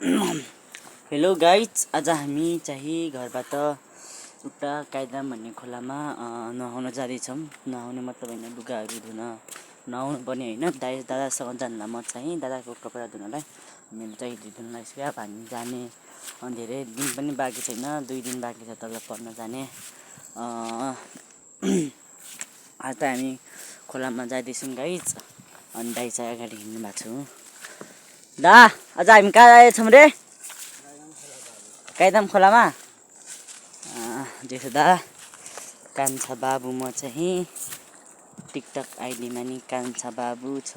Hello guys, आज हामी चाहिँ घरबाट उता कायदाम भन्ने खोलामा नुहाउन जाँदैछौँ। नुहाउने मतलब होइन, लुगाहरू धुन नुहाउनु पर्ने होइन। दादासँग जान्ला म चाहिँ दादाको कपडा धुनलाई, मेरो चाहिँ धुन लागिसक्यो। अब हामी जाने धेरै दिन पनि बाँकी छैन, 2 दिन बाँकी छ तल पढ्न जाने। आज त हामी खोलामा जाँदैछौँ गाइज। अनि दाइ चाहिँ अगाडि हिँड्नु भएको छु। दा, आज हामी कहाँ आएछौँ रे? कायदाम खोलामा। देख्छु दा, कान्छा बाबु म चाहिँ टिकटक आइडीमा नि कान्छा बाबु छ,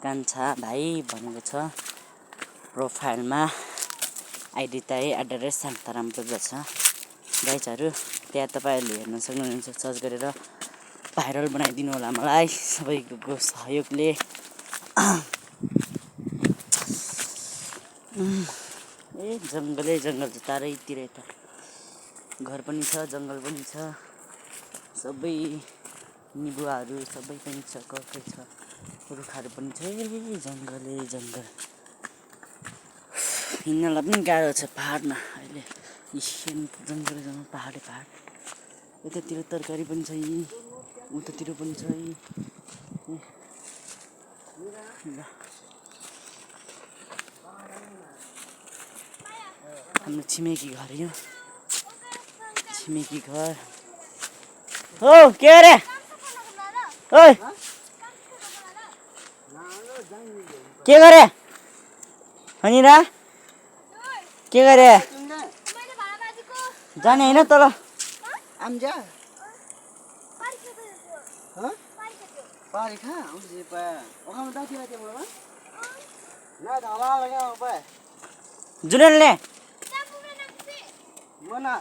कान्छा भाइ भनेको छ प्रोफाइलमा। आइडी त एड्रेस शान्ताराम पुग्दछ गाइजहरू। त्यहाँ तपाईँहरूले हेर्न सक्नुहुन्छ, सर्च गरेर भाइरल बनाइदिनु होला मलाई सबैको सहयोगले। जङ्गलै जङ्गल छ चारैतिर, यता घर पनि छ, जङ्गल पनि छ, सबै निबुवाहरू सबै पनि छ, कफै छ, रुखहरू पनि छ, जङ्गलै जङ्गल। हिँड्नलाई पनि गाह्रो छ पाहाडमा अहिले, जङ्गलै जङ्गल, पाहाडै पाहाड। यतातिर तरकारी पनि छ, उतातिर पनि छ। हाम्रो छिमेकी घर यो, छिमेकी घर हो। के अरे ओइ, के गरे हनिरा? के गरे? जाने होइन तल आमजा पारी खा उसे पा ओखामा दाथि राते बोलमा ना धाला लगा ओपा जुनेलले मना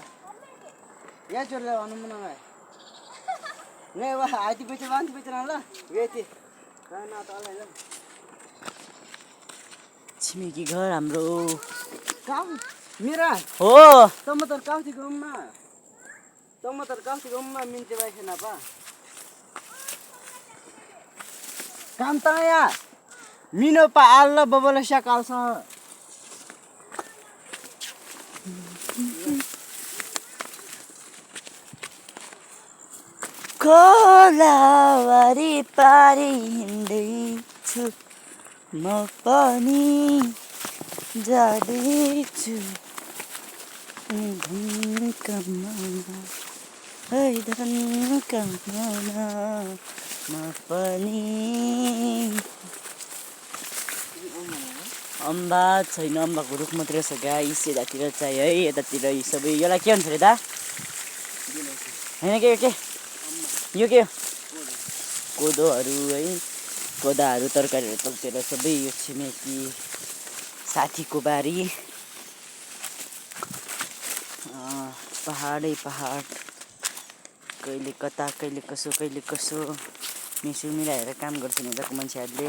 या चोरले भन्नु मना भाइ नै वा आइति बेचे बान्ति बेचना ल वेति ना तल हैन। छिमेकी घर हाम्रो काम मेरा हो। टमाटर काउथी गममा मिन्चे भाइ छैन पा काम त या मिनो पा आल्ला बबले सकाल्छ। खोलावारी पारी हिँड्दैछु म पनि जाँदैछु धन कमाउन म पनि। अम्बा छैन, अम्बाको रुख मात्रै छ गाइस यतातिर चाहिँ है। यतातिर यी सबै यसलाई के भन्छ अरे दा? होइन के यो के कोदोहरू है, कोदाहरू तरकारीहरू तलतिर सबै यो छिमेकी साथीको बारी। पहाडै पहाड, कहिले कता कहिले कसो मिसु मिलाएर काम गर्छन् यताको मान्छेहरूले।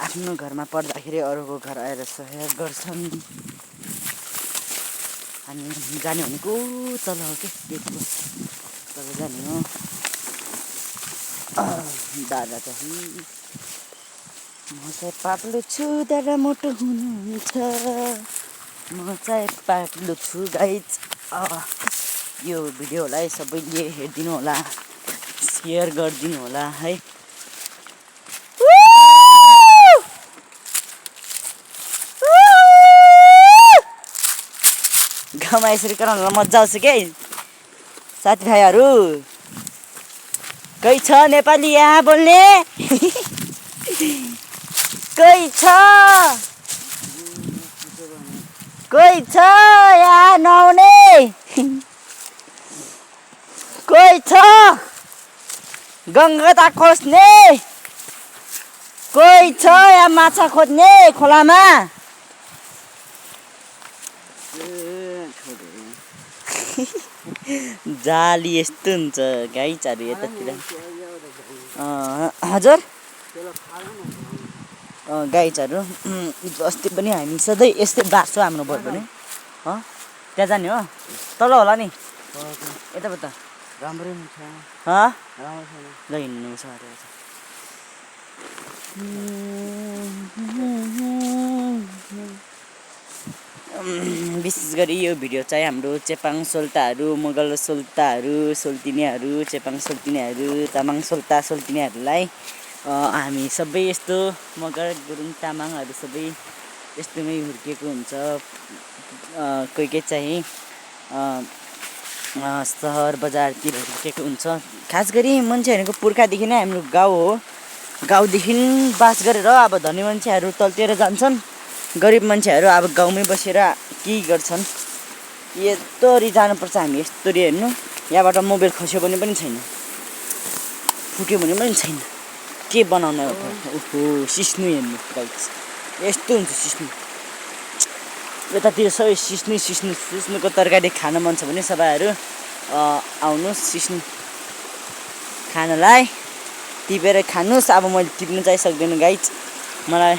आफ्नो घरमा पर्दाखेरि अरूको घर आएर सहयोग गर्छन्। हामी जाने भनेको तल हो के, त्यतिको तल जाने हो। दादा चाहिँ म चाहिँ पातलो छु, दादा मोटो हुनुहुन्छ, म चाहिँ पातलो छु गाइज। यो भिडियोलाई सबैले हेरिदिनु होला, सेयर गरिदिनु होला है। गाउँमा यसरी कराउनु मजा आउँछ के साथीभाइहरू? कोही छ नेपाली यहाँ बोल्ने? कोही छ यहाँ नुहाउने? कोही छ गङ्गा खोज्ने? कोही छ यहाँ माछा खोज्ने खोलामा? जाली यस्तो हुन्छ गाइजहरू यतातिर। हजुर गाइजहरू, अस्ति पनि हामी सधैँ यस्तै बाँच्छौँ हाम्रो घर पनि। त्यहाँ जाने हो तल होला नि यताबाट राम्रै छ ल हिँड्नु छ अरे। विशेष गरी यो भिडियो चाहिँ हाम्रो चेपाङ सोल्टाहरू, मगर सोल्टाहरू, सोल्टिनेहरू, चेपाङ सोल्टिनेहरू, तामाङ सोल्टा सोल्टिनेहरूलाई हामी सबै यस्तो मगर गुरुङ तामाङहरू सबै यस्तोमै हुर्किएको हुन्छ। कोही कोही चाहिँ सहर बजारतिर हुर्किएको हुन्छ। खास गरी मान्छेहरूको पुर्खादेखि नै हाम्रो गाउँ हो। गाउँदेखि बास गरेर अब धनी मान्छेहरू तलतिर जान्छन्, गरिब मान्छेहरू अब गाउँमै बसेर के गर्छन्। यस्तरी जानुपर्छ हामी, यस्तरी हेर्नु। यहाँबाट मोबाइल खस्यो भने पनि छैन, फुट्यो भने पनि छैन, के बनाउने हो। ओहो सिस्नु हेर्नु गाइस, यस्तो हुन्छ सिस्नु। यतातिर सबै सिस्नुको तरकारी खान मन छ भने सबैहरू आउनुहोस् सिस्नु खानलाई, टिपेर खानुहोस्। अब मैले टिप्नु चाहिँ सक्दैन गाइस, मलाई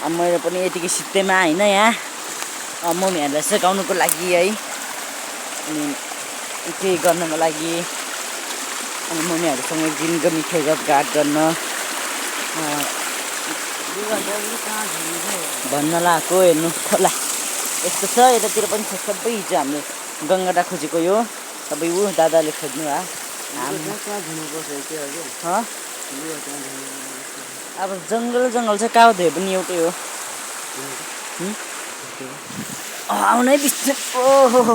अब मैले पनि यतिकै सित्तैमा होइन यहाँ मम्मीहरूलाई सिकाउनुको लागि है, अनि केही गर्नको लागि, अनि मम्मीहरूसँग दिनको मिठो गफगाफ गर्न भन्न लगाएको। हेर्नु खोला यस्तो छ, यतातिर पनि छ सबै। हिजो हामीले गङ्गटा खोजेको, यो सबै ऊ दादाले खोज्नु भयो। अब जङ्गल चाहिँ कहाँ धोयो पनि एउटै हो। आउनै बिस्तारै। ओहो